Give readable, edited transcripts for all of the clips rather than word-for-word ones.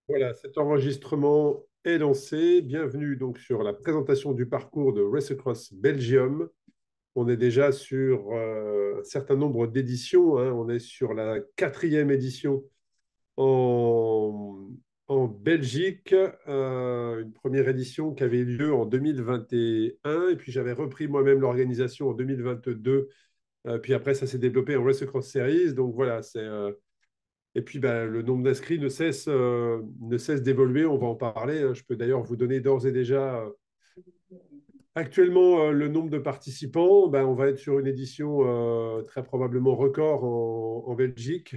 Voilà, cet enregistrement est lancé. Bienvenue donc sur la présentation du parcours de Race Across Belgium. On est déjà sur un certain nombre d'éditions, hein. On est sur la quatrième édition en, en Belgique, une première édition qui avait eu lieu en 2021, et puis j'avais repris moi-même l'organisation en 2022. Puis après, ça s'est développé en Race Across Series. Donc voilà, et puis, bah, le nombre d'inscrits ne cesse d'évoluer. On va en parler, hein. Je peux d'ailleurs vous donner d'ores et déjà actuellement le nombre de participants. Ben, on va être sur une édition très probablement record en Belgique,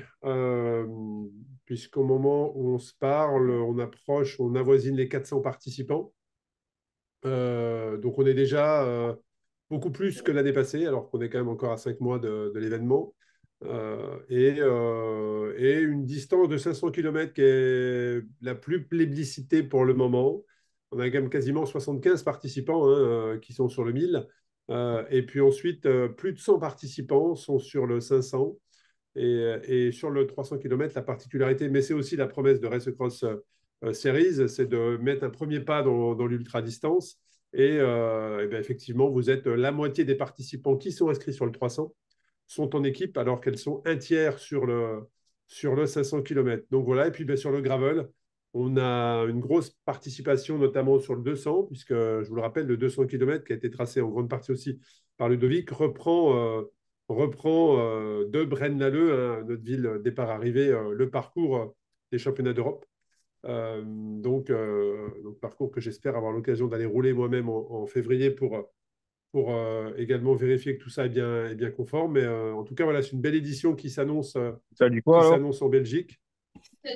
puisqu'au moment où on se parle, on avoisine les 400 participants. Donc, on est déjà beaucoup plus que l'année passée, alors qu'on est quand même encore à 5 mois de l'événement. Et une distance de 500 km qui est la plus plébiscitée pour le moment. On a quand même quasiment 75 participants, hein, qui sont sur le 1000. Et puis ensuite, plus de 100 participants sont sur le 500. Et sur le 300 km, la particularité, mais c'est aussi la promesse de Race Across Series, c'est de mettre un premier pas dans l'ultra-distance. Et bien, effectivement, vous êtes la moitié des participants qui sont inscrits sur le 300 sont en équipe, alors qu'elles sont un tiers sur le 500 km. Donc voilà, et puis bien, sur le gravel, on a une grosse participation, notamment sur le 200, puisque je vous le rappelle, le 200 km, qui a été tracé en grande partie aussi par Ludovic, reprend de Braine-l'Alleud, hein, notre ville départ-arrivée, le parcours des championnats d'Europe. Donc, parcours que j'espère avoir l'occasion d'aller rouler moi-même en février pour également vérifier que tout ça est bien conforme. Mais en tout cas, voilà, c'est une belle édition Ça dit quoi qui alors? s'annonce en Belgique.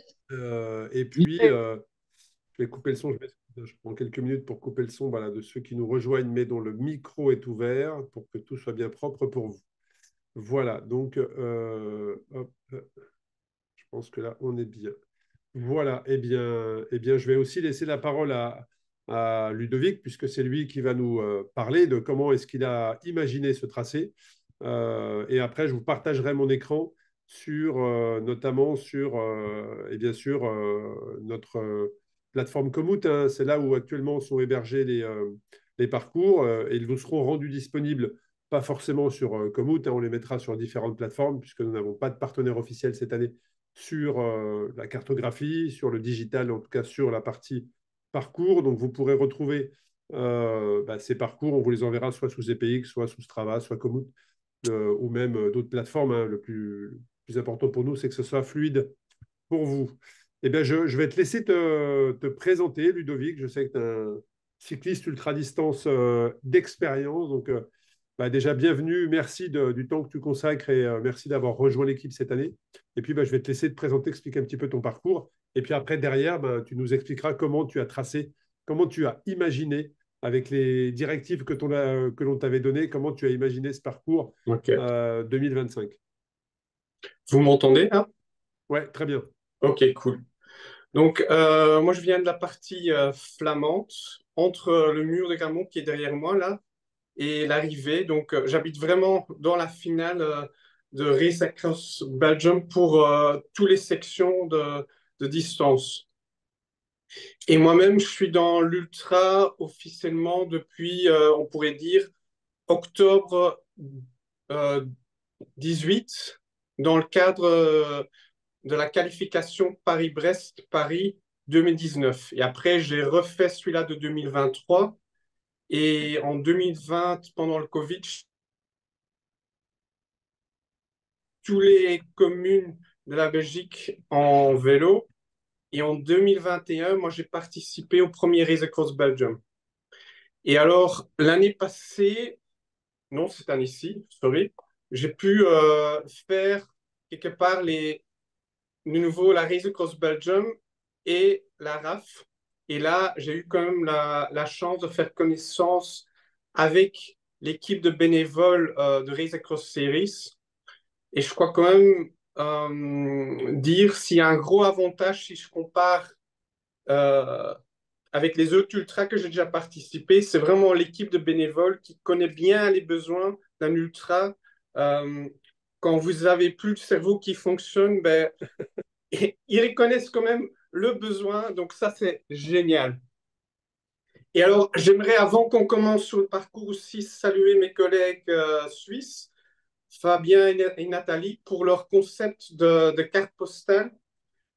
Et puis, Yeah. je vais couper le son. Je prends quelques minutes pour couper le son, voilà, de ceux qui nous rejoignent, mais dont le micro est ouvert pour que tout soit bien propre pour vous. Voilà, donc, hop, je pense que là, on est bien. Voilà, eh bien, je vais aussi laisser la parole à Ludovic, puisque c'est lui qui va nous parler de comment est-ce qu'il a imaginé ce tracé. Et après, je vous partagerai mon écran notamment sur, et bien sûr, notre plateforme Komoot, hein. C'est là où actuellement sont hébergés les parcours, et ils vous seront rendus disponibles, pas forcément sur Komoot, hein. On les mettra sur différentes plateformes, puisque nous n'avons pas de partenaire officiel cette année sur la cartographie, sur le digital, en tout cas sur la partie parcours. Donc, vous pourrez retrouver ces parcours. On vous les enverra soit sous EPX, soit sous Strava, soit Komoot, ou même d'autres plateformes, hein. Le plus important pour nous, c'est que ce soit fluide pour vous. Eh bien, je vais te laisser te présenter, Ludovic. Je sais que tu es un cycliste ultra-distance d'expérience. Donc, déjà, bienvenue. Merci du temps que tu consacres et merci d'avoir rejoint l'équipe cette année. Et puis, je vais te laisser te présenter, expliquer un petit peu ton parcours. Et puis après, derrière, tu nous expliqueras comment tu as tracé, comment tu as imaginé, avec les directives que l'on t'avait données, comment tu as imaginé ce parcours Ok. 2025. Vous m'entendez là? Ouais, très bien. Ok, cool. Donc, moi, je viens de la partie flamande, entre le mur de Grammont qui est derrière moi là et l'arrivée. Donc, j'habite vraiment dans la finale de Race Across Belgium pour toutes les sections de distance. Et moi-même, je suis dans l'ultra officiellement depuis, on pourrait dire, octobre euh, 18 dans le cadre de la qualification Paris-Brest-Paris 2019. Et après, j'ai refait celui-là de 2023. Et en 2020, pendant le Covid, toutes les communes de la Belgique en vélo. Et en 2021, moi, j'ai participé au premier Race Across Belgium. Et alors, l'année passée, non, cette année-ci, sorry, j'ai pu faire quelque part de nouveau la Race Across Belgium et la RAF. Et là, j'ai eu quand même la chance de faire connaissance avec l'équipe de bénévoles de Race Across Series. Et je crois quand même dire s'il y a un gros avantage si je compare euh, avec les autres ultras que j'ai déjà participé, c'est vraiment l'équipe de bénévoles qui connaît bien les besoins d'un ultra. Euh, Quand vous avez plus le cerveau qui fonctionne, ben, ils reconnaissent quand même le besoin. Donc ça, c'est génial. Et alors, j'aimerais, avant qu'on commence sur le parcours aussi, saluer mes collègues suisses, Fabien et Nathalie, pour leur concept de carte postale.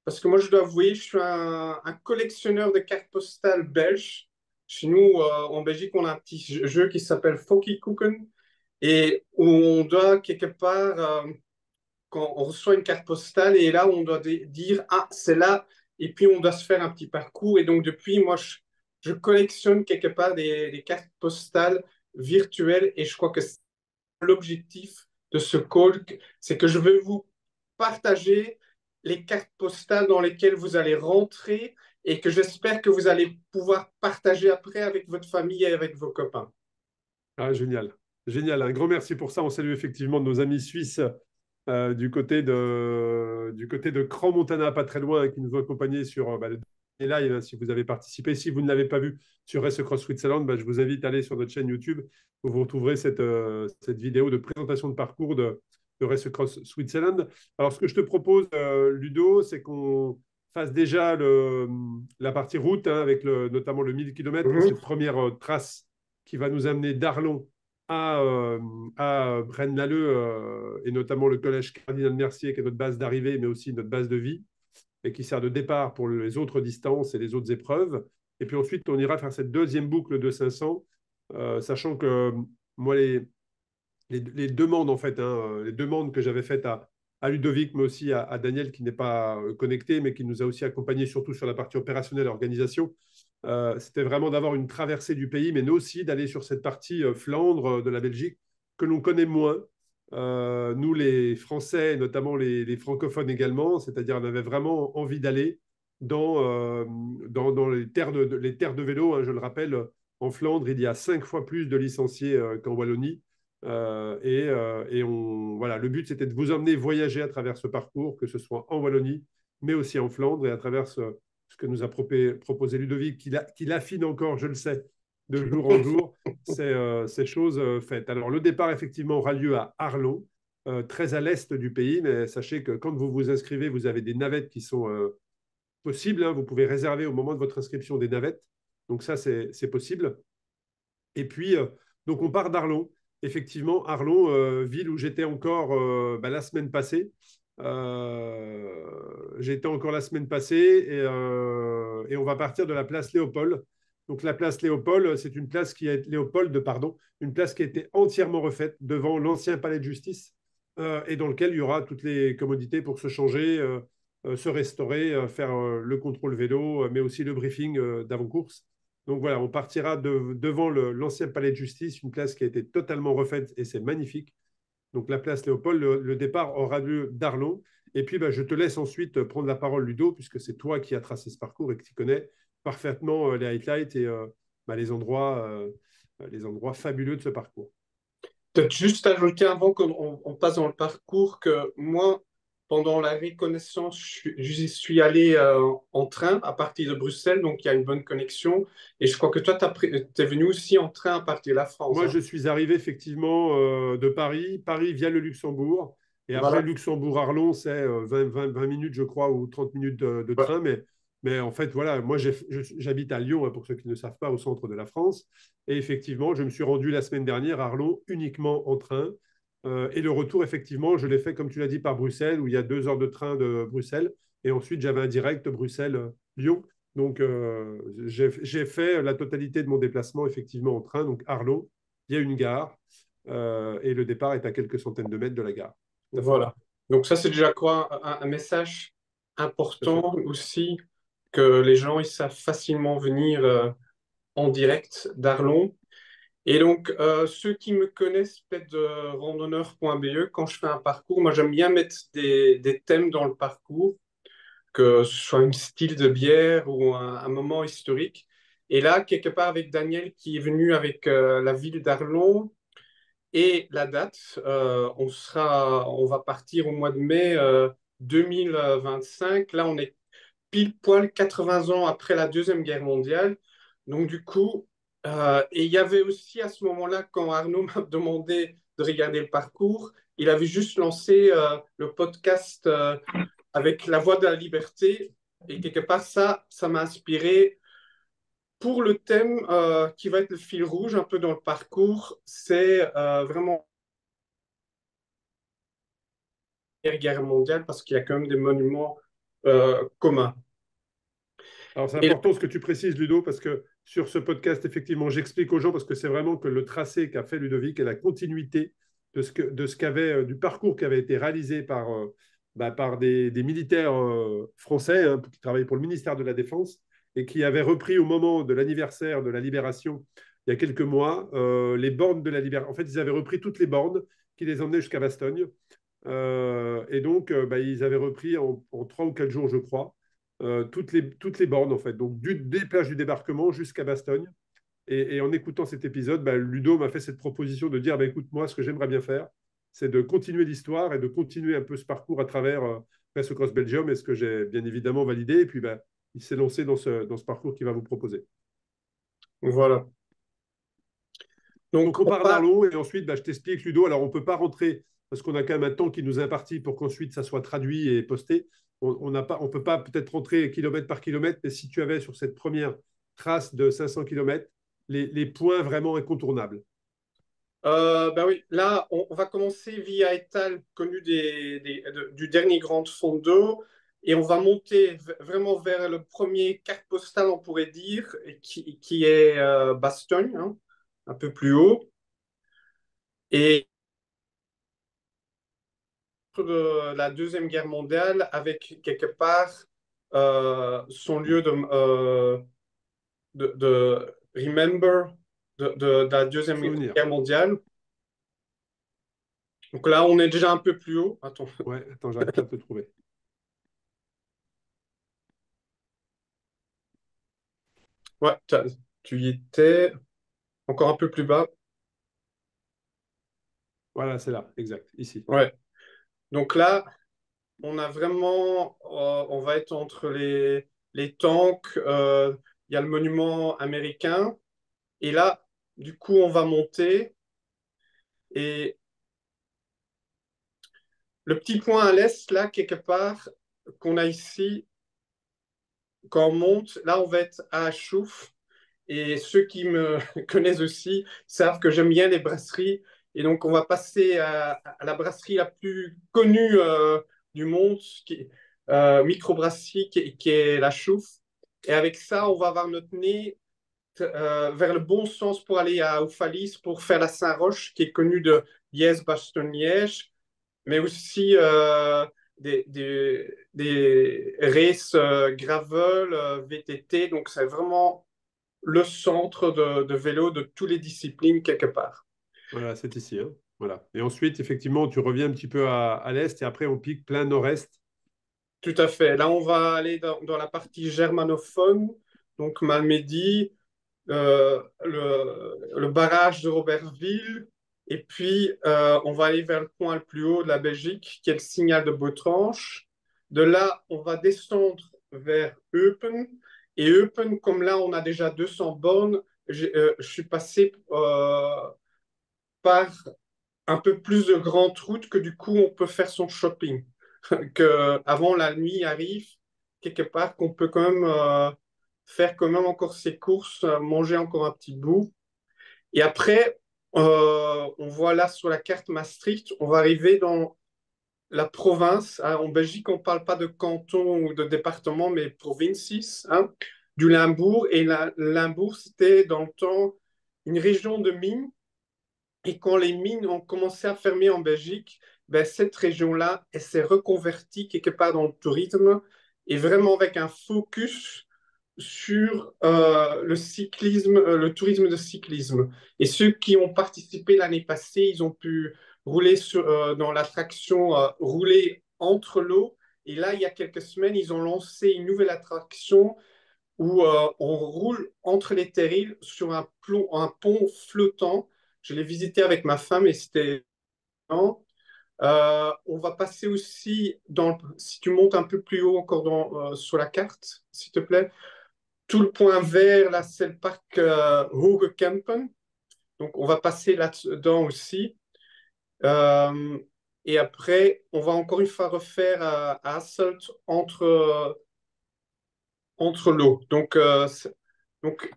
Parce que moi, je dois avouer, je suis un collectionneur de cartes postales belges. Chez nous, en Belgique, on a un petit jeu qui s'appelle Foki Kuchen et où on doit quelque part, quand on reçoit une carte postale, et là, on doit dire, ah, c'est là, et puis on doit se faire un petit parcours. Et donc, depuis, moi, je collectionne quelque part des cartes postales virtuelles, et je crois que c'est l'objectif de ce call, c'est que je veux vous partager les cartes postales dans lesquelles vous allez rentrer et que j'espère que vous allez pouvoir partager après avec votre famille et avec vos copains. Ah, génial. Génial. Un grand merci pour ça. On salue effectivement nos amis suisses du côté de Crans-Montana, pas très loin, qui nous ont accompagnés sur le dernier live, hein, si vous avez participé. Si vous ne l'avez pas vu sur Race Across Switzerland, je vous invite à aller sur notre chaîne YouTube où vous retrouverez cette vidéo de présentation de parcours de Race Across Switzerland. Alors, ce que je te propose, Ludo, c'est qu'on fasse déjà la partie route, hein, avec notamment le 1000 km, cette première trace qui va nous amener d'Arlon à Braine-l'Alleud et notamment le collège Cardinal Mercier, qui est notre base d'arrivée, mais aussi notre base de vie, et qui sert de départ pour les autres distances et les autres épreuves. Et puis ensuite, on ira faire cette deuxième boucle de 500, sachant que moi, les demandes, en fait, hein, les demandes que j'avais faites à Ludovic, mais aussi à Daniel, qui n'est pas connecté, mais qui nous a aussi accompagnés, surtout sur la partie opérationnelle et organisation. C'était vraiment d'avoir une traversée du pays, mais nous aussi d'aller sur cette partie Flandre de la Belgique que l'on connaît moins. Nous, les Français, notamment les francophones également, c'est-à-dire on avait vraiment envie d'aller dans les terres de vélo, hein, je le rappelle, en Flandre, il y a 5 fois plus de licenciés qu'en Wallonie. Voilà, le but, c'était de vous emmener voyager à travers ce parcours, que ce soit en Wallonie, mais aussi en Flandre, et à travers ce que nous a proposé Ludovic, qu'il affine encore, je le sais, de jour en jour, ces choses faites. Alors, le départ, effectivement, aura lieu à Arlon, très à l'est du pays, mais sachez que quand vous vous inscrivez, vous avez des navettes qui sont possibles, hein. Vous pouvez réserver au moment de votre inscription des navettes. Donc ça, c'est possible. Et puis, donc on part d'Arlon. Effectivement, Arlon, ville où j'étais encore la semaine passée. J'étais encore la semaine passée et on va partir de la place Léopold. Donc la place Léopold, c'est une place qui a été Léopold, pardon, une place qui a été entièrement refaite devant l'ancien palais de justice et dans lequel il y aura toutes les commodités pour se changer, se restaurer, faire le contrôle vélo, mais aussi le briefing d'avant-course. Donc voilà, on partira devant l'ancien palais de justice, une place qui a été totalement refaite et c'est magnifique. Donc la place Léopold, le départ aura lieu d'Arlon. Et puis je te laisse ensuite prendre la parole, Ludo, puisque c'est toi qui as tracé ce parcours et que tu connais parfaitement les highlights et les endroits fabuleux de ce parcours. Peut-être juste ajouter avant qu'on passe dans le parcours que moi, pendant la reconnaissance, j'y suis allé en train à partir de Bruxelles, donc il y a une bonne connexion. Et je crois que toi, tu es venu aussi en train à partir de la France. Moi, Hein. je suis arrivé effectivement de Paris, Paris via le Luxembourg. Et après, Voilà. Luxembourg-Arlon, c'est 20 minutes, je crois, ou 30 minutes de Ouais. train. Mais en fait, voilà, moi, j'habite à Lyon, hein, pour ceux qui ne savent pas, au centre de la France. Et effectivement, je me suis rendu la semaine dernière à Arlon uniquement en train. Et le retour, effectivement, je l'ai fait, comme tu l'as dit, par Bruxelles, où il y a 2 heures de train de Bruxelles. Et ensuite, j'avais un direct Bruxelles-Lyon. Donc, j'ai fait la totalité de mon déplacement, effectivement, en train, donc Arlon. Il y a une gare et le départ est à quelques centaines de mètres de la gare. Voilà. Donc ça, c'est déjà quoi un message Tout à fait. important aussi, que les gens ils savent facilement venir en direct d'Arlon. Et donc, ceux qui me connaissent peut-être de randonneur.be, quand je fais un parcours, moi j'aime bien mettre des thèmes dans le parcours, que ce soit un style de bière ou un moment historique. Et là, quelque part avec Daniel qui est venu avec la ville d'Arlon et la date, on va partir au mois de mai 2025. Là, on est pile poil 80 ans après la Deuxième Guerre mondiale. Donc, du coup, et il y avait aussi à ce moment-là, quand Arnaud m'a demandé de regarder le parcours, il avait juste lancé le podcast avec La Voix de la Liberté. Et quelque part, ça m'a inspiré pour le thème qui va être le fil rouge un peu dans le parcours. C'est vraiment la Première Guerre mondiale parce qu'il y a quand même des monuments communs. Alors, c'est Et important ce que tu précises, Ludo, parce que sur ce podcast, effectivement, j'explique aux gens, parce que c'est vraiment que le tracé qu'a fait Ludovic et la continuité de ce du parcours qui avait été réalisé par des militaires français qui travaillaient pour le ministère de la Défense et qui avaient repris au moment de l'anniversaire de la libération, il y a quelques mois, les bornes de la libération. En fait, ils avaient repris toutes les bornes qui les emmenaient jusqu'à Bastogne. Et donc, ils avaient repris en 3 ou 4 jours, je crois, toutes les bornes, en fait. Donc, des plages du débarquement jusqu'à Bastogne. Et en écoutant cet épisode, Ludo m'a fait cette proposition de dire, écoute, moi, ce que j'aimerais bien faire, c'est de continuer l'histoire et de continuer un peu ce parcours à travers Race Across Belgium, et ce que j'ai bien évidemment validé. Et puis, il s'est lancé dans ce parcours qu'il va vous proposer. voilà. Donc, Donc, on on part part. d'Arlon et ensuite, je t'explique, Ludo. Alors, on ne peut pas rentrer parce qu'on a quand même un temps qui nous est imparti pour qu'ensuite ça soit traduit et posté. On n'a pas, on peut pas peut-être rentrer kilomètre par kilomètre, mais si tu avais sur cette première trace de 500 kilomètres les points vraiment incontournables. Ben oui, là, on va commencer via Étal, connu du dernier Grand Fondo, et on va monter vraiment vers le premier carte postale, on pourrait dire, qui est Bastogne, hein, un peu plus haut. Et de la Deuxième Guerre mondiale, avec quelque part son lieu de remember de la Deuxième Souvenir. Guerre mondiale. Donc là, on est déjà un peu plus haut. Attends. Ouais, attends, j'arrive pas à te trouver. Ouais, tu y étais encore un peu plus bas. Voilà, c'est là, exact, ici. Ouais. Donc là, on a vraiment, on va être entre les tanks. Il y a le monument américain. Et là, du coup, on va monter. Et le petit point à l'est, là, quelque part, qu'on a ici, quand on monte, là, on va être à Chouf. Et ceux qui me connaissent aussi savent que j'aime bien les brasseries. Et donc, on va passer à la brasserie la plus connue du monde, microbrasserie, qui est la Chouffe. Et avec ça, on va avoir notre nez vers le bon sens pour aller à Oufalis, pour faire la Saint-Roch, qui est connue de Liège-Bastogne-Liège, mais aussi des races gravel, VTT. Donc, c'est vraiment le centre de vélo de toutes les disciplines quelque part. Voilà, c'est ici, hein. Voilà. Et ensuite, effectivement, tu reviens un petit peu à l'est et après, on pique plein nord-est. Tout à fait. Là, on va aller dans la partie germanophone, donc Malmedy, le barrage de Robertville, et puis on va aller vers le point le plus haut de la Belgique, qui est le signal de Botrange. De là, on va descendre vers Eupen. Et Eupen, comme là, on a déjà 200 bornes, je suis passé par un peu plus de grandes routes que du coup on peut faire son shopping. Que avant la nuit arrive, quelque part qu'on peut quand même faire quand même encore ses courses, manger encore un petit bout. Et après, on voit là sur la carte Maastricht, on va arriver dans la province. Hein. En Belgique, on ne parle pas de canton ou de département, mais provinces, hein, du Limbourg. Et Limbourg, c'était dans le temps une région de mines et quand les mines ont commencé à fermer en Belgique, ben, cette région-là, elle s'est reconvertie quelque part dans le tourisme et vraiment avec un focus sur le cyclisme, le tourisme de cyclisme. Et ceux qui ont participé l'année passée, ils ont pu rouler dans l'attraction rouler entre l'eau. Et là, il y a quelques semaines, ils ont lancé une nouvelle attraction où on roule entre les terrils sur un pont flottant. Je l'ai visité avec ma femme et c'était excellent. On va passer aussi, si tu montes un peu plus haut encore sur la carte, s'il te plaît, tout le point vert, là, c'est le parc Hoogekempen. Donc, on va passer là-dedans aussi. Euh, et après, on va encore une fois refaire à Hasselt entre entre l'eau. Donc,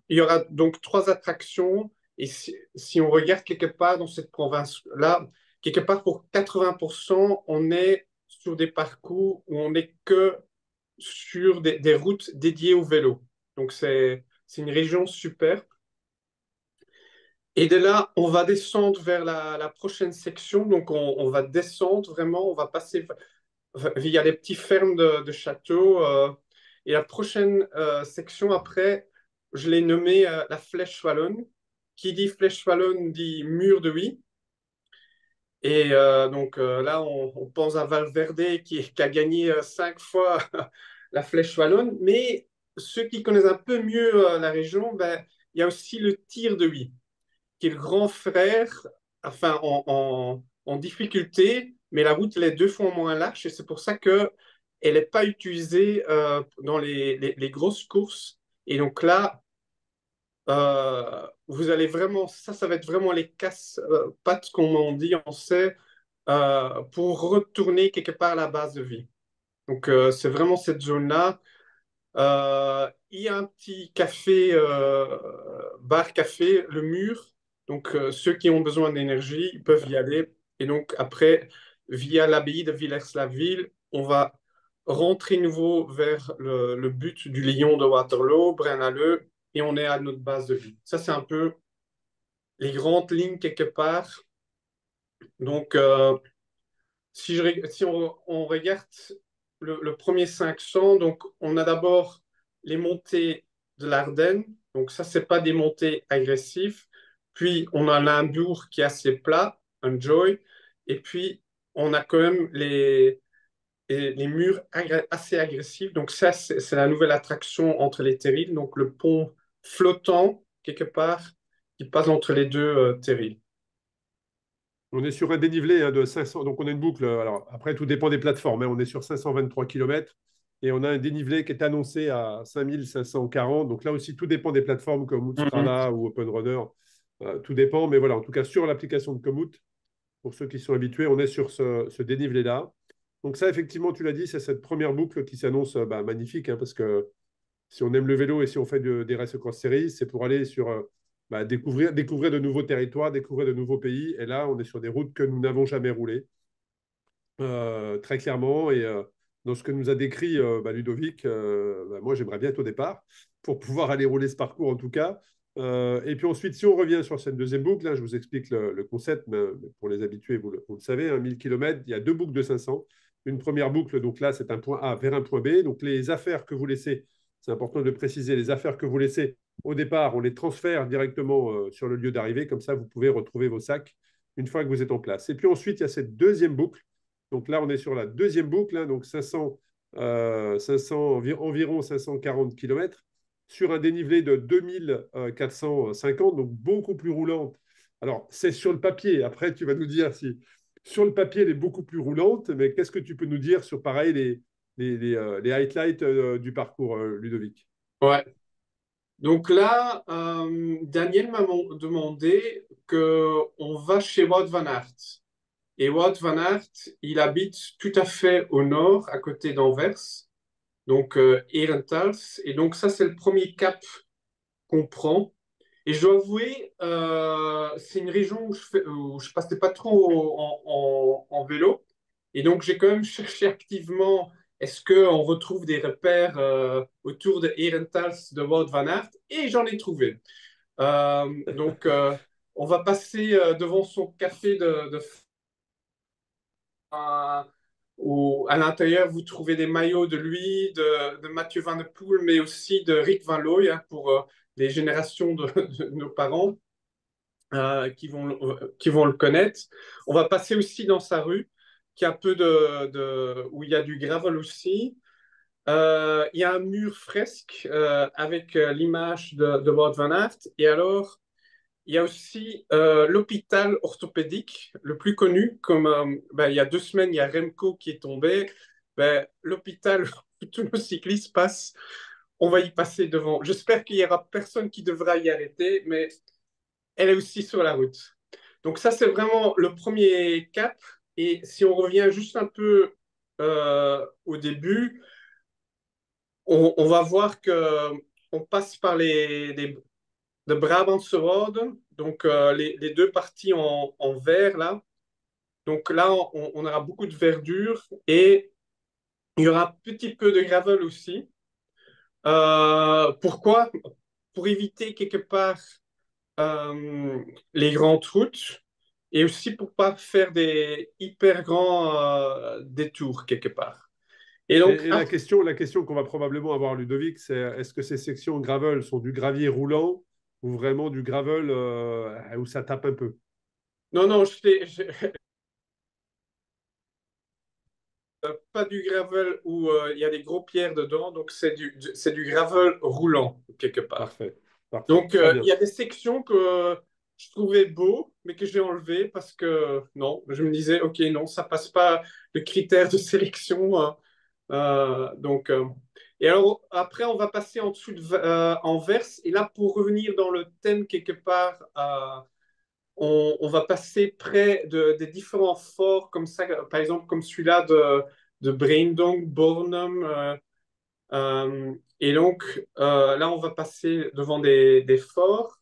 il y aura donc trois attractions. Et si on regarde quelque part dans cette province-là, quelque part pour 80%, on est sur des parcours où on n'est que sur des routes dédiées au vélo. Donc, c'est une région super. Et de là, on va descendre vers la prochaine section. Donc, on va descendre vraiment, on va passer via les petites fermes de châteaux. Et la prochaine section après, je l'ai nommée la Flèche Wallonne. Qui dit Flèche Wallonne dit mur de Huy. Et donc là, on pense à Valverde qui a gagné 5 fois la Flèche Wallonne. Mais ceux qui connaissent un peu mieux la région, ben, il y a aussi le tir de Huy qui est le grand frère, enfin en difficulté, mais la route elle est 2 fois moins large et c'est pour ça que elle n'est pas utilisée dans les grosses courses. Et donc là, vous allez vraiment, ça va être vraiment les casse-pattes, comme on dit, on sait, pour retourner quelque part à la base de vie. Donc c'est vraiment cette zone-là. Il y a un petit café, bar-café, le mur. Donc, ceux qui ont besoin d'énergie, ils peuvent y aller. Et donc, après, via l'abbaye de Villers-la-Ville, on va rentrer nouveau vers le but du Lion de Waterloo, Braine-l'Alleud, et on est à notre base de vie. Ça, c'est un peu les grandes lignes quelque part. Donc, si on regarde le premier 500, donc on a d'abord les montées de l'Ardenne. Donc ça, c'est pas des montées agressives. Puis on a l'Indure qui est assez plat, un Joy. Et puis on a quand même les murs assez agressifs. Donc ça, c'est la nouvelle attraction entre les terrils. Donc le pont flottant, quelque part, qui passe entre les deux terrils. On est sur un dénivelé de 500. Donc, on a une boucle. Alors, après, tout dépend des plateformes. On est sur 523 km et on a un dénivelé qui est annoncé à 5540. Donc, là aussi, tout dépend des plateformes comme Mhm. Strava ou OpenRunner. Tout dépend. Mais voilà, en tout cas, sur l'application de Komoot, pour ceux qui sont habitués, on est sur ce dénivelé-là. Donc, ça, effectivement, tu l'as dit, c'est cette première boucle qui s'annonce magnifique parce que si on aime le vélo et si on fait des races cross series, c'est pour aller sur découvrir de nouveaux territoires, découvrir de nouveaux pays. Et là, on est sur des routes que nous n'avons jamais roulées, très clairement. Et dans ce que nous a décrit Ludovic, moi, j'aimerais bien être au départ pour pouvoir aller rouler ce parcours en tout cas. Et puis ensuite, si on revient sur cette deuxième boucle, là, je vous explique le concept, mais pour les habitués, vous le savez, 1000 km, il y a deux boucles de 500. Une première boucle, donc là, c'est un point A vers un point B. Donc les affaires que vous laissez, c'est important de le préciser, les affaires que vous laissez au départ, on les transfère directement sur le lieu d'arrivée. Comme ça, vous pouvez retrouver vos sacs une fois que vous êtes en place. Et puis ensuite, il y a cette deuxième boucle. Donc là, on est sur la deuxième boucle, donc 500 environ 540 km sur un dénivelé de 2450, donc beaucoup plus roulante. Alors, c'est sur le papier. Après, tu vas nous dire si sur le papier, elle est beaucoup plus roulante, mais qu'est-ce que tu peux nous dire sur, pareil, les highlights du parcours, Ludovic? Ouais. Donc là, Daniel m'a demandé que on va chez Wout van Aert. Et Wout van Aert, il habite tout à fait au nord, à côté d'Anvers, donc Herentals. Et donc ça, c'est le premier cap qu'on prend. Et je dois avouer, c'est une région où je passais pas trop en vélo. Et donc j'ai quand même cherché activement, est-ce qu'on retrouve des repères autour de Herentals de Wout van Aert? Et j'en ai trouvé. Donc, on va passer devant son café euh, où à l'intérieur, vous trouvez des maillots de lui, de Mathieu Van der Poel, mais aussi de Rick Van Looy pour les générations de nos parents qui vont le connaître. On va passer aussi dans sa rue, qui a un peu où il y a du gravel aussi. Il y a un mur fresque avec l'image de Wout van Aert. Et alors, il y a aussi l'hôpital orthopédique, le plus connu, comme ben, il y a 2 semaines, il y a Remco qui est tombé. Ben, l'hôpital où tous nos cyclistes passent, on va y passer devant. J'espère qu'il n'y aura personne qui devra y arrêter, mais elle est aussi sur la route. Donc ça, c'est vraiment le premier cap. Et si on revient juste un peu au début, on va voir que on passe par de Brabantse Rode, donc les deux parties en vert là. Donc là, on aura beaucoup de verdure et il y aura un petit peu de gravel aussi. Pourquoi? Pour éviter quelque part les grandes routes et aussi pour pas faire des hyper grands détours quelque part. Et donc, Et la question qu'on va probablement avoir, Ludovic, c'est est-ce que ces sections gravel sont du gravier roulant ou vraiment du gravel où ça tape un peu? non, non, pas du gravel où il y a des gros pierres dedans, donc c'est du gravel roulant quelque part. Parfait, parfait, Donc, très il bien. y a des sections que je trouvais beau, mais que j'ai enlevé parce que non, je me disais, OK, non, ça passe pas le critère de sélection. Donc, et alors, après, on va passer en dessous en verse. Et là, pour revenir dans le thème quelque part, on va passer près des différents forts comme ça, par exemple, comme celui-là de Braindonk, Bornum. Et donc, là, on va passer devant des forts.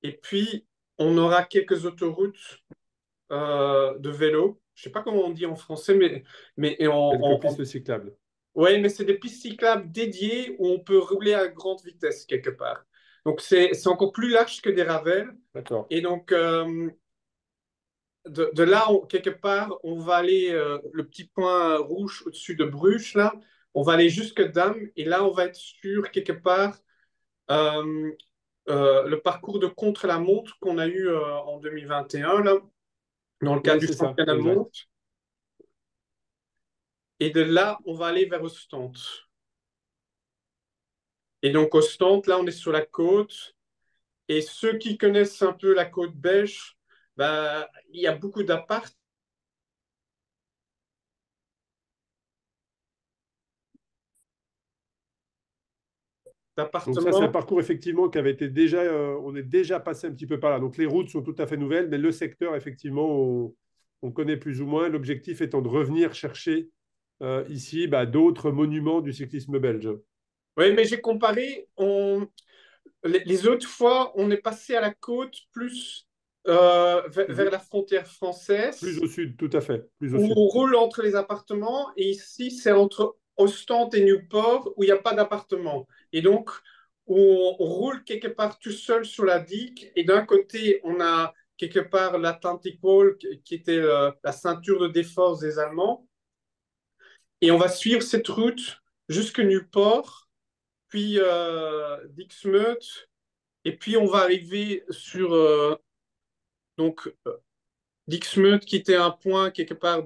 Et puis, on aura quelques autoroutes de vélo. Je sais pas comment on dit en français, mais Quelques pistes cyclables. ouais, mais c'est des pistes cyclables dédiées où on peut rouler à grande vitesse quelque part. Donc, c'est encore plus large que des ravels. D'accord. Et donc, de là, quelque part, on va aller, le petit point rouge au-dessus de Bruges, là, on va aller jusque Dam. Et là, on va être sur quelque part euh, le parcours de contre-la-montre qu'on a eu en 2021, là, dans le cadre Oui, du c'est ça, championnat de exact. montre. Et de là, on va aller vers Ostende. Et donc, Ostende, là, on est sur la côte. Et ceux qui connaissent un peu la côte belge, bah, il y a beaucoup Donc ça, c'est un d'appartements. parcours effectivement qui avait été déjà, on est déjà passé un petit peu par là. Donc les routes sont tout à fait nouvelles, mais le secteur, effectivement, on connaît plus ou moins. L'objectif étant de revenir chercher ici bah, d'autres monuments du cyclisme belge. Oui, mais j'ai comparé. Les autres fois, on est passé à la côte plus vers Mhm. la frontière Plus française, au sud, tout à fait, plus au où sud. on roule entre les appartements. Et ici, c'est entre Ostende et Newport, où il n'y a pas d'appartement. Et donc, où on roule quelque part tout seul sur la digue. Et d'un côté, on a quelque part l'Atlantic Wall, qui était la ceinture de défense des Allemands. Et on va suivre cette route jusque Newport, puis Dixmude, et puis on va arriver sur donc Dixmude, qui était un point quelque part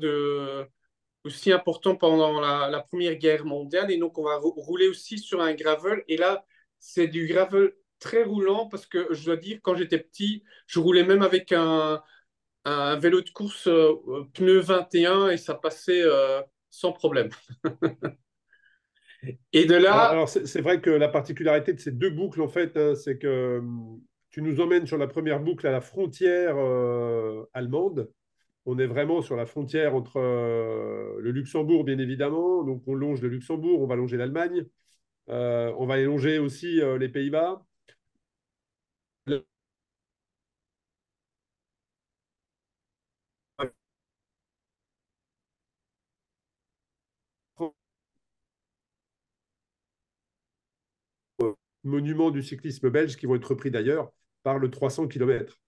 aussi important pendant la Première Guerre mondiale. Et donc on va rouler aussi sur un gravel. Et là, c'est du gravel très roulant parce que je dois dire, quand j'étais petit, je roulais même avec un vélo de course pneu 21 et ça passait sans problème. Et de là, Alors c'est vrai que la particularité de ces deux boucles, en fait, hein, c'est que tu nous emmènes sur la première boucle à la frontière allemande. On est vraiment sur la frontière entre le Luxembourg, bien évidemment. Donc, on longe le Luxembourg, on va longer l'Allemagne, on va aller longer aussi les Pays-Bas. Le monument du cyclisme belge qui vont être repris d'ailleurs par le 300 km.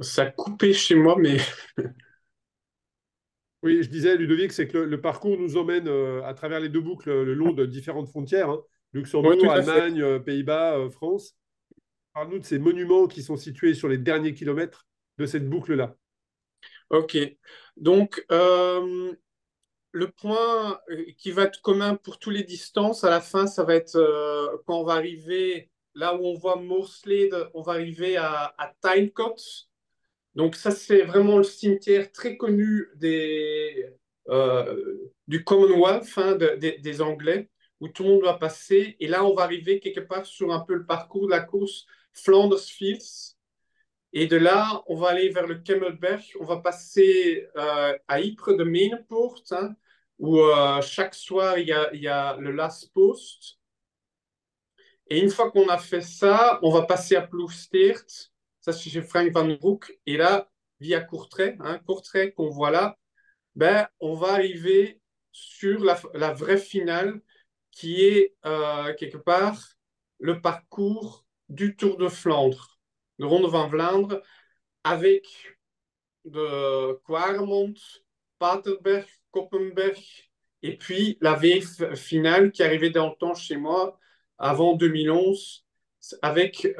ça a coupé chez moi, mais Oui, je disais, Ludovic, c'est que le parcours nous emmène à travers les deux boucles le long de différentes frontières, hein. oui, tout Luxembourg, à fait. Allemagne, Pays-Bas, France. Parle-nous de ces monuments qui sont situés sur les derniers kilomètres de cette boucle-là. Ok. Donc, le point qui va être commun pour toutes les distances, à la fin, ça va être quand on va arriver là où on voit Moorslede, on va arriver à Tynecote. Donc, ça, c'est vraiment le cimetière très connu du Commonwealth, hein, des Anglais, où tout le monde va passer. Et là, on va arriver quelque part sur un peu le parcours de la course Flanders Fields. Et de là, on va aller vers le Kemmelberg. On va passer à Ypres de Meenepoort, hein, où chaque soir, il y a le last post. Et une fois qu'on a fait ça, on va passer à Ploegsteert. Ça, c'est chez Frank Van Broek. Et là, via Courtrai, hein, Courtrai qu'on voit là, ben, on va arriver sur la vraie finale qui est quelque part le parcours du Tour de Flandre, de Ronde van Vlaanderen, avec de Quaremont, Paterberg, Koppenberg, et puis la VF finale qui arrivait dans le temps chez moi avant 2011, avec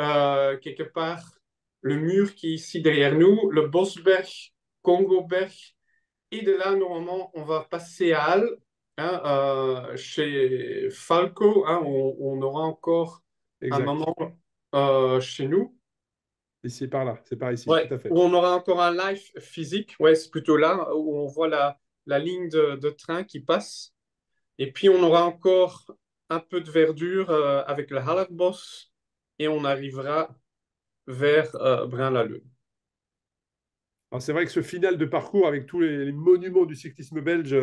quelque part le mur qui est ici derrière nous, le Bosberg, Congoberg, et de là, normalement, on va passer à Halle, hein, chez Falco, hein, on aura encore un Exact. moment chez nous. Ici, par là. C'est par ici, tout Ouais, à fait. où on aura encore un live physique. Ouais, c'est plutôt là où on voit la ligne de train qui passe. Et puis, on aura encore un peu de verdure avec le Hallerbos et on arrivera vers Braine-l'Alleud. Alors, c'est vrai que ce final de parcours avec tous les monuments du cyclisme belge,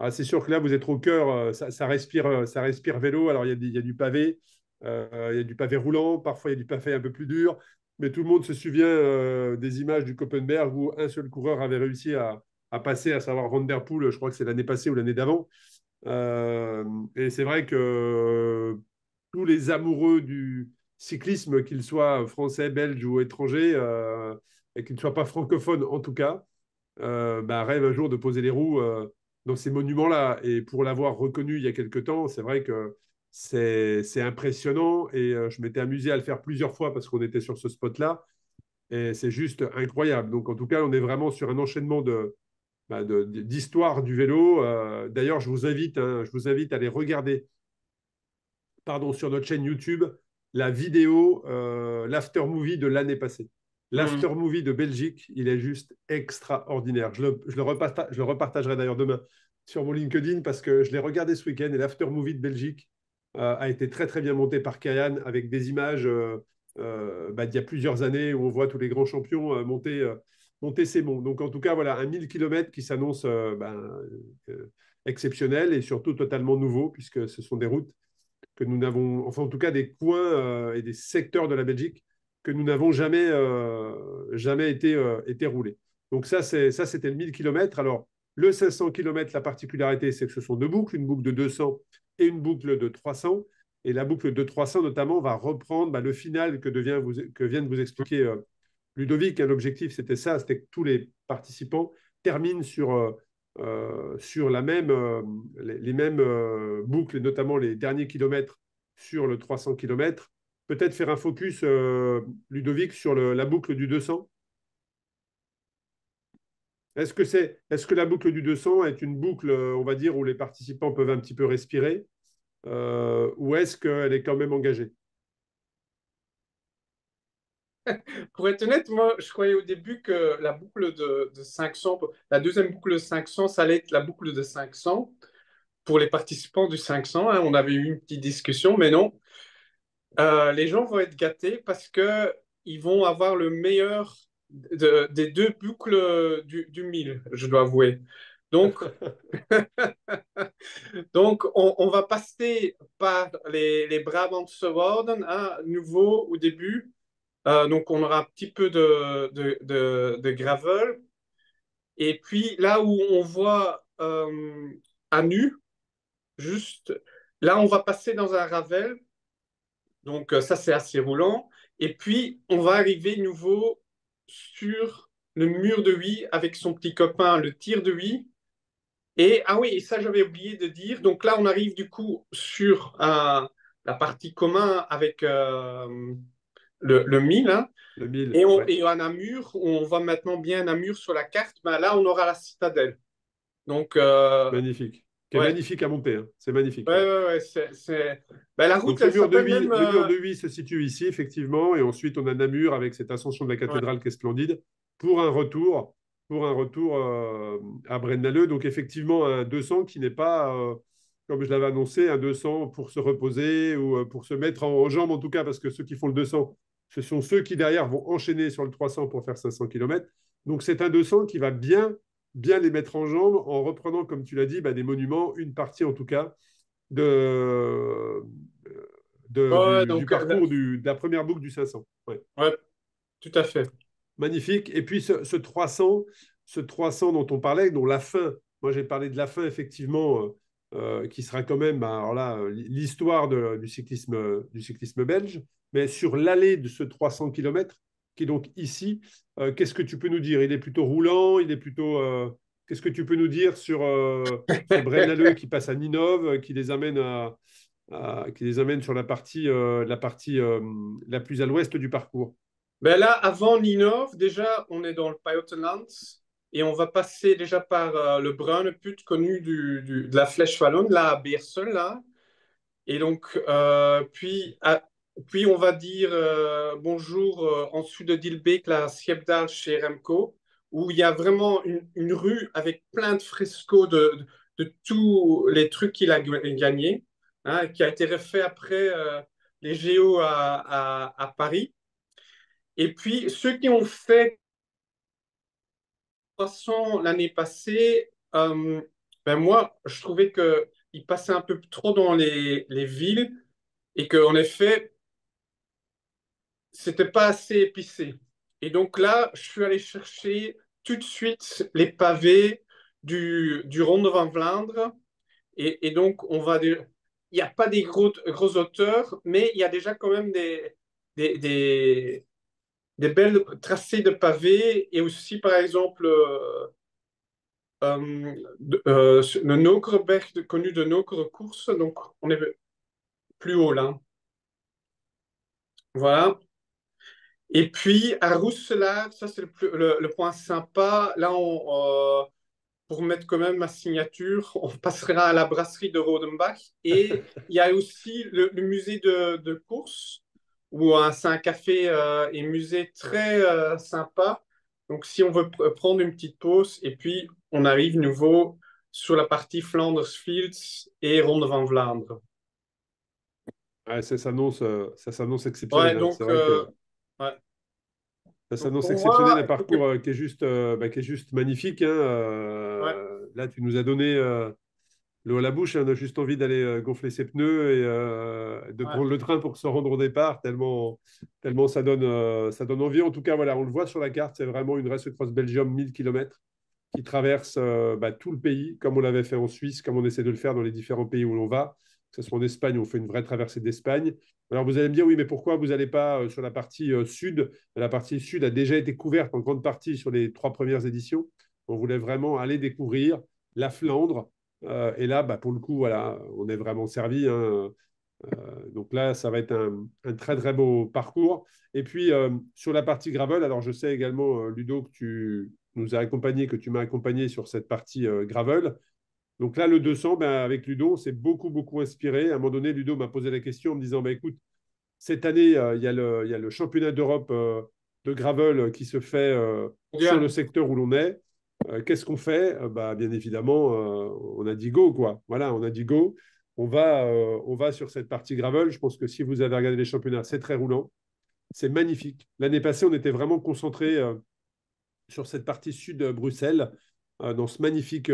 c'est sûr que là, vous êtes au cœur, ça respire vélo. Alors, il y a du pavé, il y a du pavé roulant, parfois il y a du pavé un peu plus dur, mais tout le monde se souvient des images du Koppenberg où un seul coureur avait réussi à passer, à savoir Van der Poel, je crois que c'est l'année passée ou l'année d'avant. Euh, et c'est vrai que tous les amoureux du cyclisme, qu'ils soient français, belges ou étrangers, et qu'ils ne soient pas francophones en tout cas, rêvent un jour de poser les roues dans ces monuments-là. Et pour l'avoir reconnu il y a quelque temps, c'est vrai que c'est impressionnant. Et je m'étais amusé à le faire plusieurs fois parce qu'on était sur ce spot-là. Et c'est juste incroyable. Donc en tout cas, on est vraiment sur un enchaînement d'histoire du vélo. D'ailleurs, je vous invite à aller regarder, pardon, sur notre chaîne YouTube la vidéo, l'after movie de l'année passée. Hmm. L'after movie de Belgique, il est juste extraordinaire. Je le repartagerai d'ailleurs demain sur mon LinkedIn parce que je l'ai regardé ce week-end et l'after movie de Belgique a été très très bien monté par Kayan avec des images d'il y a plusieurs années où on voit tous les grands champions monter ces monts. Donc en tout cas, voilà, un 1000 km qui s'annonce exceptionnel et surtout totalement nouveau puisque ce sont des routes que nous n'avons, enfin en tout cas des coins et des secteurs de la Belgique que nous n'avons jamais été roulés. Donc ça, c'était le 1000 km. Alors, le 500 km, la particularité, c'est que ce sont deux boucles, une boucle de 200 et une boucle de 300. Et la boucle de 300, notamment, va reprendre le final que vient de vous expliquer Ludovic. L'objectif, c'était ça, c'était que tous les participants terminent sur les mêmes boucles, et notamment les derniers kilomètres sur le 300 km. Peut-être faire un focus, Ludovic, sur la boucle du 200. Est-ce que la boucle du 200 est une boucle, on va dire, où les participants peuvent un petit peu respirer, ou est-ce qu'elle est quand même engagée? Pour être honnête, moi, je croyais au début que la boucle de 500, la deuxième boucle de 500, ça allait être la boucle de 500 pour les participants du 500. Hein. On avait eu une petite discussion, mais non. Les gens vont être gâtés parce que ils vont avoir le meilleur des deux boucles du 1000, je dois avouer. Donc, on va passer par les Brabantse Wouden, hein, nouveau au début. Donc, on aura un petit peu de gravel. Et puis, là où on voit à nu, juste là, on va passer dans un ravel. Donc, ça, c'est assez roulant. Et puis, on va arriver nouveau sur le mur de Huy avec son petit copain, le tir de Huy. Et, ah oui, et ça, j'avais oublié de dire. Donc là, on arrive du coup sur la partie commun avec le 1000. Hein. Le 1000, ouais. Et à Namur, où on voit maintenant bien Namur sur la carte, ben là, on aura la citadelle. Donc, Magnifique. Qui est ouais. magnifique à monter, hein. C'est magnifique, Ouais, ouais. ouais, ouais. Ben, la route, Donc elle s'appelle même. Le mur de Huy se situe ici, effectivement, et ensuite on a Namur avec cette ascension de la Ouais. cathédrale qui est splendide pour un retour, à Braine-l'Alleud. Donc effectivement un 200 qui n'est pas, comme je l'avais annoncé, un 200 pour se reposer ou pour se mettre en jambes en tout cas, parce que ceux qui font le 200, ce sont ceux qui derrière vont enchaîner sur le 300 pour faire 500 km. Donc c'est un 200 qui va bien, bien les mettre en jambes en reprenant, comme tu l'as dit, des monuments, une partie en tout cas, de, Ouais, du donc, parcours de la première boucle du 500. Ouais. ouais, tout à fait. Magnifique. Et puis ce 300 dont on parlait, dont la fin, moi j'ai parlé de la fin effectivement, qui sera quand même alors là, l'histoire du cyclisme belge, mais sur l'allée de ce 300 km, qui est donc ici, qu'est-ce que tu peux nous dire? Il est plutôt roulant, il est plutôt... qu'est-ce que tu peux nous dire sur ce Braine-l'Alleud qui passe à Ninove, qui les amène sur la partie la plus à l'ouest du parcours? Ben là, avant Ninov, déjà, on est dans le Pajottenland et on va passer déjà par le Bruineput connu de la Flèche Wallonne, là, à Beersel, là. Et donc, puis on va dire bonjour en dessous de Dilbeek, la Schepdaal chez Remco, où il y a vraiment une rue avec plein de frescoes de tous les trucs qu'il a gagnés, hein, qui a été refait après les JO à Paris. Et puis, ceux qui ont fait 300 l'année passée, ben moi, je trouvais qu'ils passaient un peu trop dans les villes et qu'en effet, c'était pas assez épicé. Et donc là, je suis allé chercher tout de suite les pavés du Ronde van Vlaanderen. Et donc, il n'y a pas des gros auteurs, mais il y a déjà quand même des, des, des belles tracés de pavés et aussi, par exemple, le Nokereberg, connu de Nokere Course. Donc, on est plus haut là. Voilà. Et puis, à Rousselard, ça c'est le point sympa. Là, pour mettre quand même ma signature, on passera à la brasserie de Rodenbach. Et il y a aussi le musée de course, où c'est un café et musée très sympa. Donc, si on veut prendre une petite pause, et puis on arrive nouveau sur la partie Flanders Fields et Ronde van Vlaanderen. Ouais, ça s'annonce Ouais, exceptionnel, hein. C'est vrai que ouais. ça Donc s'annonce pour exceptionnel, moi, un parcours qui est juste magnifique, hein. ouais, Là, tu nous as donné l'eau à la bouche, hein. On a juste envie d'aller gonfler ses pneus et de ouais. prendre le train pour se rendre au départ, tellement ça donne envie. En tout cas, voilà, on le voit sur la carte, c'est vraiment une Race Cross Belgium 1000 km qui traverse tout le pays, comme on l'avait fait en Suisse, comme on essaie de le faire dans les différents pays où l'on va. Que ce soit en Espagne, on fait une vraie traversée d'Espagne. Alors vous allez me dire, oui, mais pourquoi vous n'allez pas sur la partie sud? La partie sud a déjà été couverte en grande partie sur les 3 premières éditions. On voulait vraiment aller découvrir la Flandre. Et là, pour le coup, voilà, on est vraiment servi, hein. Donc là, ça va être un très, très beau parcours. Et puis, sur la partie gravel, alors je sais également, Ludo, que tu nous as accompagné, que tu m'as accompagné sur cette partie gravel. Donc là, le 200, avec Ludo, on s'est beaucoup, beaucoup inspiré. À un moment donné, Ludo m'a posé la question en me disant, écoute, cette année, il y a le championnat d'Europe de gravel qui se fait sur le Mondial. secteur où l'on est. Qu'est-ce qu'on fait? Bien évidemment, on a dit go, quoi. Voilà, on a dit go. On va sur cette partie gravel. Je pense que si vous avez regardé les championnats, c'est très roulant. C'est magnifique. L'année passée, on était vraiment concentré sur cette partie sud de Bruxelles, dans ce magnifique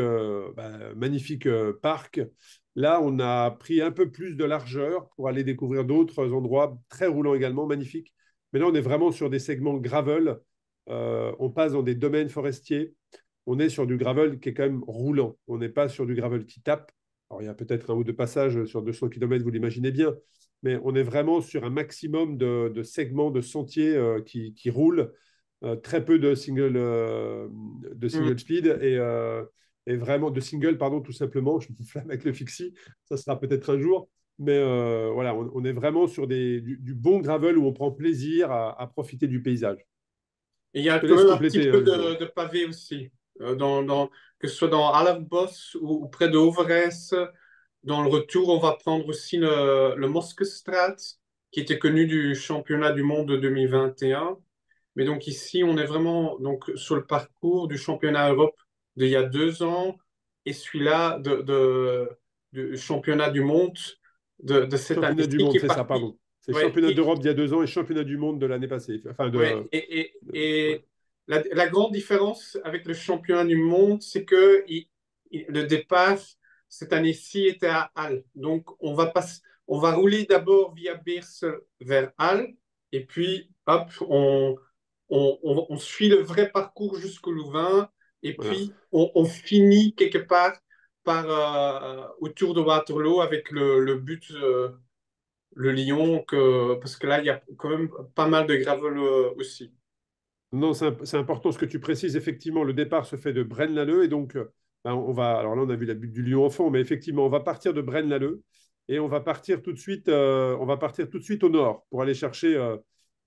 parc. Là, on a pris un peu plus de largeur pour aller découvrir d'autres endroits très roulants également, magnifiques. Mais là, on est vraiment sur des segments gravel. On passe dans des domaines forestiers. On est sur du gravel qui est quand même roulant. On n'est pas sur du gravel qui tape. Alors, il y a peut-être un ou deux passages sur 200 km, vous l'imaginez bien. Mais on est vraiment sur un maximum de segments, de sentiers qui roulent. Très peu de Mm. single speed et vraiment de single, pardon, tout simplement. Je me flamme avec le fixie, ça sera peut-être un jour. Mais voilà, on est vraiment sur du bon gravel où on prend plaisir à profiter du paysage. Et il y a Je te quand laisse même un petit compléter, peu hein, Ludo. de pavé aussi, que ce soit dans Allenbos ou près de Overijse. Dans le retour, on va prendre aussi le Moskestraat, qui était connu du championnat du monde de 2021. Mais donc ici, on est vraiment donc, sur le parcours du championnat Europe d'il y a 2 ans et celui-là du championnat du monde de cette Championnat du année-ci qui monde, est c'est ça, parti. pardon. C'est Ouais, championnat d'Europe d'il y a 2 ans et championnat du monde de l'année passée. Enfin, ouais, ouais. la grande différence avec le championnat du monde, c'est que le départ cette année-ci était à Halle. Donc, on va rouler d'abord via Beers vers Halle et puis, hop, on suit le vrai parcours jusqu'au Louvain et Voilà. puis on finit quelque part autour de Waterloo avec le but, le Lyon, parce que là, il y a quand même pas mal de gravel aussi. Non, c'est important ce que tu précises. Effectivement, le départ se fait de Braine-l'Alleud et donc ben, on va. Alors là, on a vu la butte du Lion enfant, mais effectivement, on va partir de Braine-l'Alleud et on va partir tout de suite. On va partir tout de suite au nord pour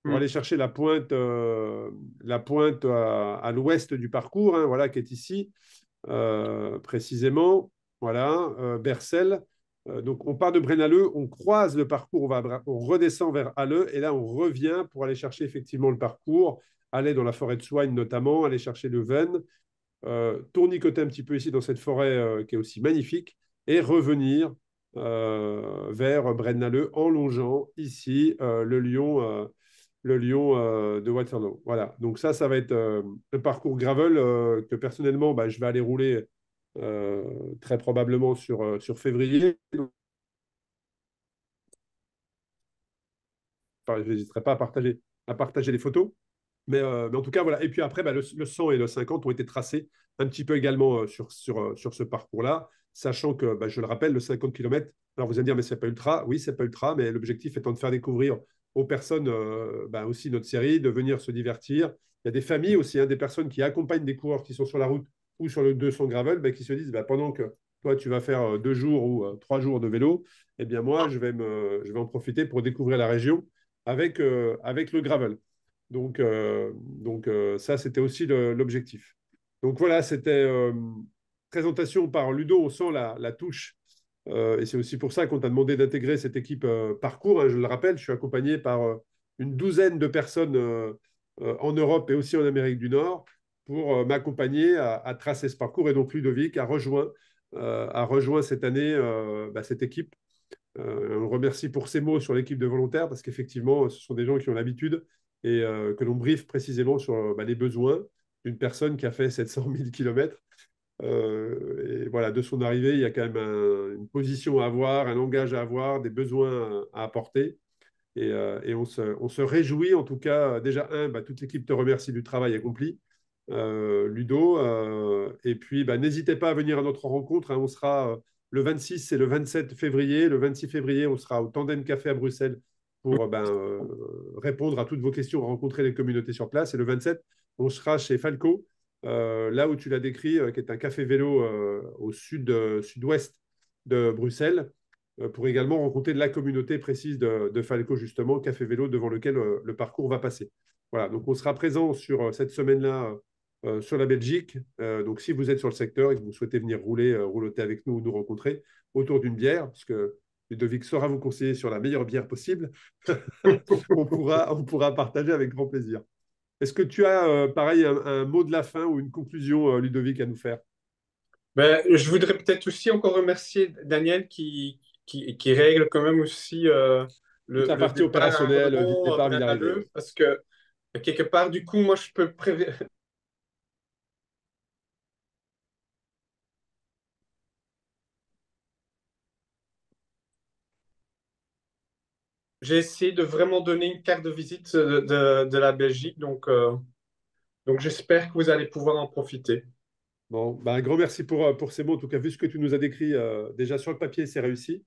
Hmm. aller chercher la pointe à l'ouest du parcours, hein, voilà, qui est ici précisément. Voilà, Bercel. Donc on part de Braine-l'Alleud, on croise le parcours, on redescend vers Halle et là on revient pour aller chercher effectivement le parcours, aller dans la forêt de Soigne notamment, aller chercher le Ven, tournicoter un petit peu ici dans cette forêt qui est aussi magnifique et revenir vers Braine-l'Alleud en longeant ici le lion de Waterloo. Voilà, donc ça va être le parcours gravel que personnellement, bah, je vais aller rouler très probablement sur février. Enfin, je n'hésiterai pas à partager les photos. Mais en tout cas, voilà. Et puis après, bah, le 100 et le 50 ont été tracés un petit peu également sur ce parcours-là, sachant que, bah, je le rappelle, le 50 km, alors vous allez me dire, mais c'est pas ultra. Oui, c'est pas ultra, mais l'objectif étant de faire découvrir aux personnes bah, aussi notre série, de venir se divertir. Il y a des familles aussi, hein, des personnes qui accompagnent des coureurs qui sont sur la route ou sur le 200 gravel, bah, qui se disent, bah, pendant que toi, tu vas faire 2 jours ou 3 jours de vélo, eh bien moi, je vais en profiter pour découvrir la région avec le gravel. Donc ça, c'était aussi l'objectif. Donc voilà, c'était présentation par Ludo. On sent la touche. Et c'est aussi pour ça qu'on t'a demandé d'intégrer cette équipe parcours, hein. Je le rappelle, je suis accompagné par une douzaine de personnes en Europe et aussi en Amérique du Nord pour m'accompagner à tracer ce parcours. Et donc Ludovic a rejoint cette année bah, cette équipe. On remercie pour ces mots sur l'équipe de volontaires parce qu'effectivement, ce sont des gens qui ont l'habitude et que l'on briefe précisément sur bah, les besoins d'une personne qui a fait 700 000 kilomètres. Et voilà, de son arrivée, il y a quand même une position à avoir, un langage à avoir, des besoins à apporter. Et on se réjouit, en tout cas, déjà, bah, toute l'équipe te remercie du travail accompli, Ludo. Et puis, bah, n'hésitez pas à venir à notre rencontre, hein. On sera le 26 et le 27 février. Le 26 février, on sera au Tandem Café à Bruxelles pour ben, répondre à toutes vos questions, rencontrer les communautés sur place. Et le 27, on sera chez Falco, là où tu l'as décrit, qui est un café vélo au sud-ouest de Bruxelles pour également rencontrer la communauté précise de Falco, justement, Café Vélo, devant lequel le parcours va passer. Voilà, donc on sera présent sur cette semaine-là sur la Belgique. Donc si vous êtes sur le secteur et que vous souhaitez venir rouloter avec nous ou nous rencontrer autour d'une bière, parce que Ludovic saura vous conseiller sur la meilleure bière possible, on pourra partager avec grand plaisir. Est-ce que tu as, pareil, un mot de la fin ou une conclusion, Ludovic, à nous faire? Ben, je voudrais peut-être aussi encore remercier Daniel qui règle quand même aussi Toute la le partie départ à opérationnelle du Arlon, départ vers Villarrivé. Ouais. Halleux, parce que quelque part, du coup, moi, je peux j'ai essayé de vraiment donner une carte de visite de la Belgique, donc j'espère que vous allez pouvoir en profiter. Bon, bah, un grand merci pour ces mots. En tout cas, vu ce que tu nous as décrit, déjà sur le papier, c'est réussi.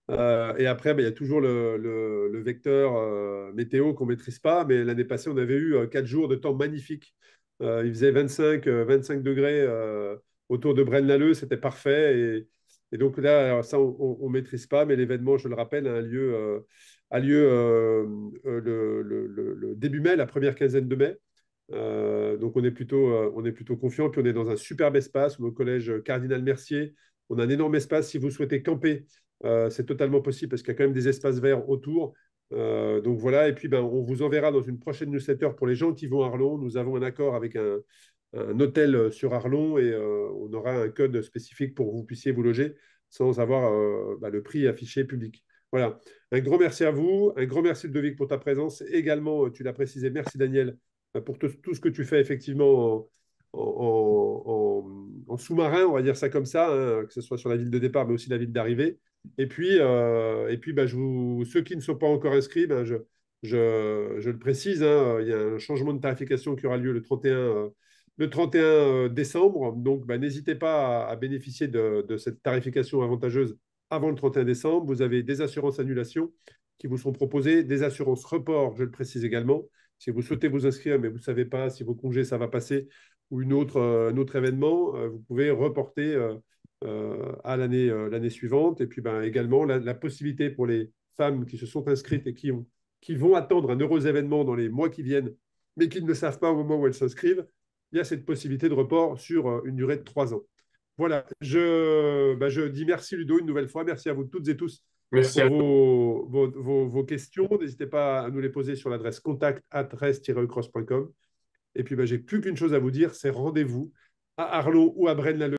Et après, bah, il y a toujours le vecteur météo qu'on ne maîtrise pas. Mais l'année passée, on avait eu 4 jours de temps magnifique. Il faisait 25 degrés autour de Braine-l'Alleud. C'était parfait. Et donc là, alors ça, on ne maîtrise pas. Mais l'événement, je le rappelle, a lieu le début mai, la première quinzaine de mai. Donc on est plutôt confiant. Puis on est dans un superbe espace, au collège Cardinal Mercier. On a un énorme espace. Si vous souhaitez camper, c'est totalement possible parce qu'il y a quand même des espaces verts autour. Donc voilà. Et puis ben, on vous enverra dans une prochaine newsletter pour les gens qui vont à Arlon. Nous avons un accord avec un hôtel sur Arlon et on aura un code spécifique pour que vous puissiez vous loger sans avoir bah, le prix affiché public. Voilà. Un grand merci à vous. Un grand merci, Ludovic, pour ta présence. Également, tu l'as précisé, merci, Daniel, pour tout ce que tu fais effectivement en sous-marin, on va dire ça comme ça, hein, que ce soit sur la ville de départ, mais aussi la ville d'arrivée. Et puis ceux qui ne sont pas encore inscrits, je le précise, hein, il y a un changement de tarification qui aura lieu le 31 décembre. Donc, n'hésitez pas à bénéficier de cette tarification avantageuse avant le 31 décembre. Vous avez des assurances annulation qui vous sont proposées, des assurances report, je le précise également. Si vous souhaitez vous inscrire, mais vous ne savez pas si vos congés, ça va passer, ou un autre événement, vous pouvez reporter à l'année suivante. Et puis également, la possibilité pour les femmes qui se sont inscrites et qui vont attendre un heureux événement dans les mois qui viennent, mais qui ne le savent pas au moment où elles s'inscrivent, il y a cette possibilité de report sur une durée de 3 ans. Voilà, je dis merci Ludo une nouvelle fois. Merci à vous toutes et tous Merci pour à toi. vos questions. N'hésitez pas à nous les poser sur l'adresse contact@rest-ecross.com. Et puis, j'ai plus qu'une chose à vous dire, c'est rendez-vous à Arlon ou à Braine-l'Alleud